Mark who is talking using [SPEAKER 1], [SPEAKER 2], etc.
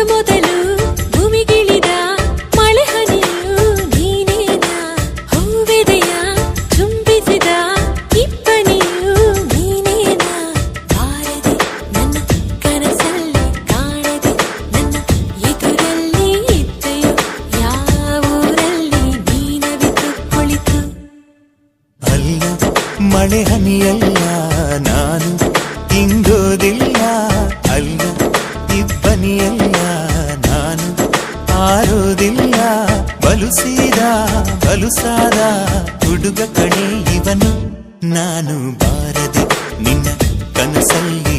[SPEAKER 1] ಮೊದಲು ಭೂಮಿಗಿಳಿದ ಮಳೆ ಹನಿಯು ನೀನೇನಾ ಹೂವೆದೆಯ ಚುಂಬಿಸಿದ ಇಬ್ಬನಿಯು ನೀನೇನಾ ಬಾರದೆ ನನ್ನ ಕನಸಲ್ಲಿ ಕಾಣದೆ ನನ್ನ ಎದುರಲ್ಲಿ ಇದ್ದೆಯೋ ಯಾವೂರಲ್ಲಿ ನೀನವಿತು ಕುಳಿತು
[SPEAKER 2] ಅಲ್ಲ ಮಳೆ ಹನಿಯಲ್ಲ ನಾನು ಇಂಗೋದಿಲ್ಲ ಅಲ್ಲ ಇಬ್ಬನಿಯಲ್ಲ ನಾನು ಆರೋದಿಲ್ಲ ಬಲುಸಾದ ಹುಡುಗ ಕಣೆ ಇವನು ನಾನು ಬಾರದೆ ನಿನ್ನ ಕನಸಲ್ಲಿ